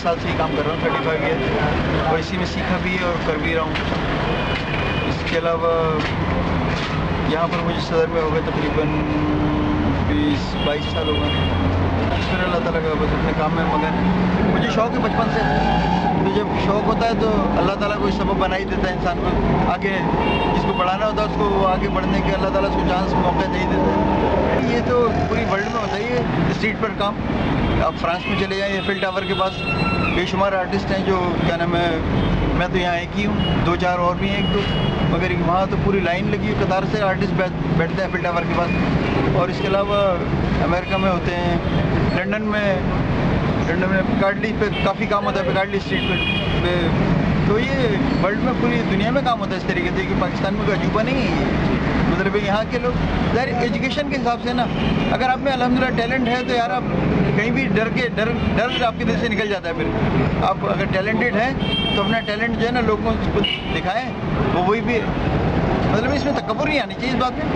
साल से ही काम कर रहा हूँ, 35 ईयर, और इसी में सीखा भी है और कर भी रहा हूँ। इसके अलावा यहाँ पर मुझे सदर में हो गए तकरीबन 20-22 साल हो गए। फिर अल्लाह ताला का बस अपने काम में मगन है। मुझे शौक़ है बचपन से, तो जब शौक़ होता है तो अल्लाह ताला कोई सबब बना ही देता है इंसान को आगे, जिसको बढ़ाना होता है उसको आगे बढ़ने के अल्लाह ताला उसको चांस मौका दे ही देता है। ये तो पूरी वर्ल्ड में होता ही है स्ट्रीट पर काम। आप फ्रांस में चले जाएँ, एफिल टावर के पास बेशुमार आर्टिस्ट हैं जो क्या नाम है, मैं तो यहाँ एक ही हूँ, 2-4 और भी हैं एक दो, मगर वहाँ तो पूरी लाइन लगी है, कतार से आर्टिस्ट बैठते हैं एफिल टावर के पास। और इसके अलावा अमेरिका में होते हैं, लंदन में पिकाडली पे काफ़ी काम होता है, पिकाडली स्ट्रीट पे। तो ये वर्ल्ड में पूरी दुनिया में काम होता है इस तरीके से, कि पाकिस्तान में कोई अजूबा नहीं है। मतलब यहाँ के लोग यार एजुकेशन के हिसाब से ना, अगर आप में अल्हम्दुलिल्लाह टैलेंट है तो यार आप कहीं भी डर आपके दिल से निकल जाता है। फिर आप अगर टैलेंटेड हैं तो अपना टैलेंट जो है ना लोगों को दिखाएं, वो वही भी मतलब इसमें तकब्बुर नहीं आनी चाहिए इस बात में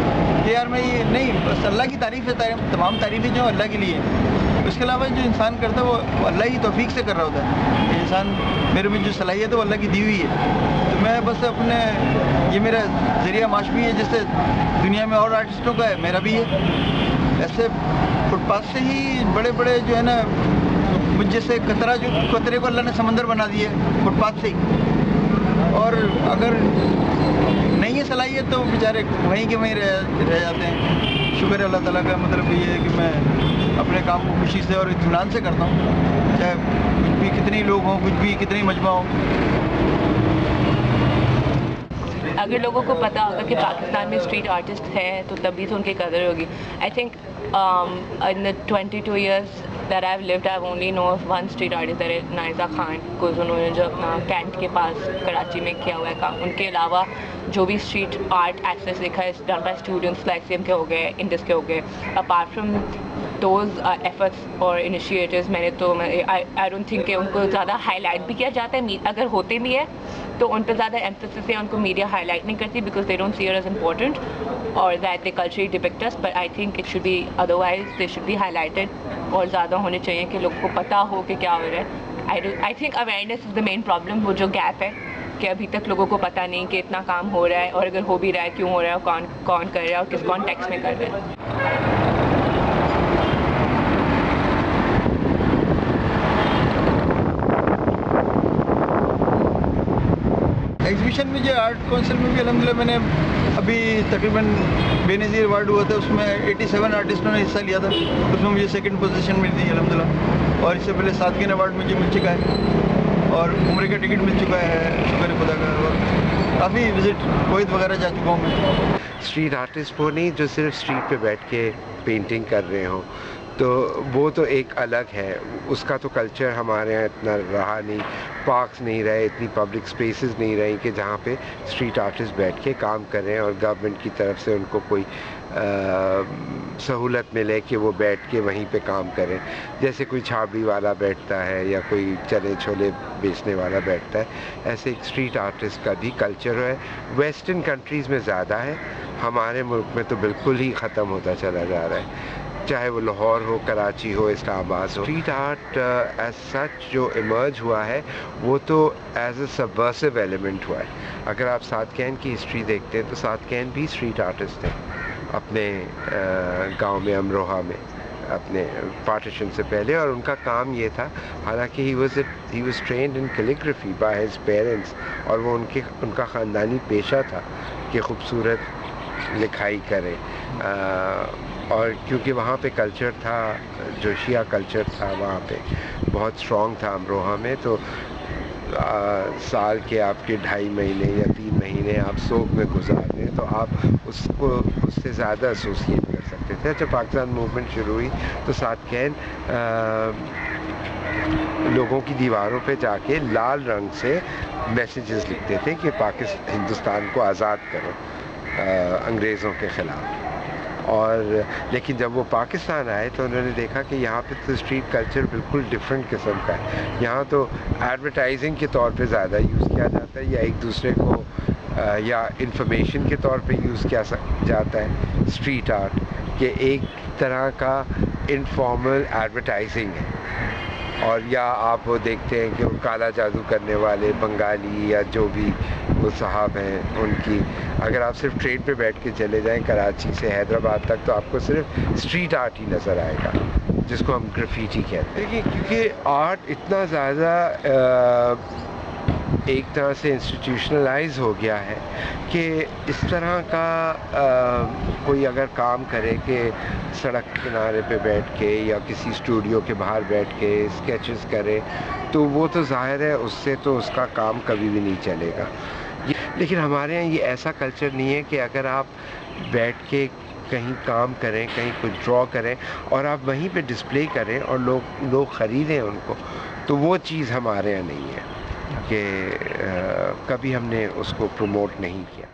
कि यार मैं ये नहीं, बस अल्लाह की तारीफ़ है, तमाम तारीफ़ें जो अल्लाह के लिए हैं। उसके अलावा जो इंसान करता है वो अल्लाह ही तौफीक से कर रहा होता है। इंसान मेरे में जो सलाहियत है वो अल्लाह की दी हुई है, तो मैं बस अपने, ये मेरा ज़रिया माश भी है, जैसे दुनिया में और आर्टिस्टों का है मेरा भी है। ऐसे फुटपाथ से ही बड़े बड़े जो है ना, मुझ जैसे कतरे को अल्लाह ने समंदर बना दिया फुटपाथ से ही। और अगर नहीं है सलाहियत तो बेचारे वहीं के वहीं रह जाते हैं। शुक्र है अल्लाह ताला का, मतलब ये है कि मैं अपने काम को खुशी से और इत्मीनान से करता हूँ, चाहे कुछ भी कितने लोग हों, कुछ भी कितनी मजमा हो। अगर लोगों को पता होगा कि पाकिस्तान में स्ट्रीट आर्टिस्ट हैं तो तभी तो उनकी कदर होगी। I think in the 22 years that I've lived, I've only know of one street artist, that is Naiza Khan, because उन्होंने जो अपना कैंट के पास कराची में किया हुआ है काम, उनके अलावा जो भी स्ट्रीट आर्ट एक्सेस देखा है done by students like SIM के हो गए, इंडस के हो गए। अपार्ट फ्रॉम those efforts और इनिशिएटिव्स मैंने तो आई डोंट थिंक कि उनको ज़्यादा हाईलाइट भी किया जाता है। अगर होते भी है तो उन पर ज़्यादा एम्फेसिस है, उनको मीडिया हाईलाइट नहीं करती because they don't see it as important और that they culturally depict us, but I think it should be otherwise, they should be highlighted और ज़्यादा होने चाहिए कि लोगों को पता हो कि क्या हो रहा है। I think awareness is the main problem, वो जो गैप है कि अभी तक लोगों को पता नहीं कि इतना काम हो रहा है, और अगर हो भी रहा है क्यों हो रहा है, कौन कर रहा है और किस कॉन्टेक्स्ट में कर रहा है। एग्जीबिशन में जो आर्ट काउंसिल में भी अल्हम्दुलिल्लाह मैंने अभी तकरीबन बेनज़ीर अवार्ड हुआ था, उसमें 87 आर्टिस्टों ने हिस्सा लिया था, उसमें मुझे सेकंड पोजीशन मिली थी अल्हम्दुलिल्लाह। और इससे पहले सादगिन अवार्ड मुझे मिल चुका है और उम्र का टिकट मिल चुका है, शुक्र खुदा का। और काफ़ी विज़िट कुवैत वगैरह जा चुका हूँ मैं। स्ट्रीट आर्टिस्ट वो नहीं जो सिर्फ स्ट्रीट पे बैठ के पेंटिंग कर रहे हों, तो वो तो एक अलग है, उसका तो कल्चर हमारे यहाँ इतना रहा नहीं, पार्क्स नहीं रहे, इतनी पब्लिक स्पेसेस नहीं रही कि जहाँ पे स्ट्रीट आर्टिस्ट बैठ के काम कर रहे हैं और गवर्नमेंट की तरफ से उनको कोई सहूलत मिले कि वो बैठ के वहीं पे काम करें। जैसे कोई छाबड़ी वाला बैठता है या कोई चने छोले बेचने वाला बैठता है, ऐसे एक स्ट्रीट आर्टिस्ट का भी कल्चर है। वेस्टर्न कंट्रीज़ में ज़्यादा है, हमारे मुल्क में तो बिल्कुल ही ख़त्म होता चला जा रहा है, चाहे वो लाहौर हो, कराची हो, इस्लामाबाद हो। स्ट्रीट आर्ट एज सच जो इमर्ज हुआ है वो तो एज अ सबवर्सिव एलिमेंट हुआ है। अगर आप सादकैन की हिस्ट्री देखते हैं तो सादकैन भी स्ट्रीट आर्टिस्ट थे अपने गांव में, अमरोहा में, अपने पार्टीशन से पहले, और उनका काम ये था, हालांकि he was trained in calligraphy by his parents, और वो उनका ख़ानदानी पेशा था कि खूबसूरत लिखाई करें। और क्योंकि वहाँ पे कल्चर था, जो शिया कल्चर था वहाँ पे बहुत स्ट्रॉन्ग था अमरोहा में, तो साल के आपके 2.5 महीने या 3 महीने आप सोग में गुजार दें तो आप उससे ज़्यादा एसोसिएट कर सकते थे। जब पाकिस्तान मूवमेंट शुरू हुई तो सादकैन लोगों की दीवारों पे जाके लाल रंग से मैसेजेस लिखते थे कि हिंदुस्तान को आज़ाद करो अंग्रेज़ों के ख़िलाफ़। और लेकिन जब वो पाकिस्तान आए तो उन्होंने देखा कि यहाँ पे तो स्ट्रीट कल्चर बिल्कुल डिफरेंट किस्म का है। यहाँ तो एडवर्टाइजिंग के तौर पे ज़्यादा यूज़ किया जाता है, या एक दूसरे को या इंफॉर्मेशन के तौर पे यूज़ किया जाता है स्ट्रीट आर्ट, कि एक तरह का इनफॉर्मल एडवर्टाइजिंग है। اور یا آپ وہ دیکھتے ہیں کہ وہ کالا جادو کرنے والے بنگالی یا جو بھی وہ صاحب ہیں ان کی، اگر آپ صرف ٹرین پہ بیٹھ کے چلے جائیں کراچی سے حیدرآباد تک تو آپ کو صرف اسٹریٹ آرٹ ہی نظر آئے گا، جس کو ہم گرافیٹی کہتے ہیں. دیکھیے کیونکہ آرٹ اتنا زیادہ ایک طرح سے انسٹیٹیوشنلائز ہو گیا ہے کہ اس طرح کا کوئی اگر کام کرے کہ سڑک کنارے پہ بیٹھ کے یا کسی اسٹوڈیو کے باہر بیٹھ کے اسکیچز کرے تو وہ تو ظاہر ہے اس سے تو اس کا کام کبھی بھی نہیں چلے گا. لیکن ہمارے یہاں یہ ایسا کلچر نہیں ہے کہ اگر آپ بیٹھ کے کہیں کام کریں، کہیں کچھ ڈرا کریں اور آپ وہیں پہ ڈسپلے کریں اور لوگ خریدیں ان کو، تو وہ چیز ہمارے یہاں نہیں ہے کہ کبھی ہم نے اس کو پروموٹ نہیں کیا.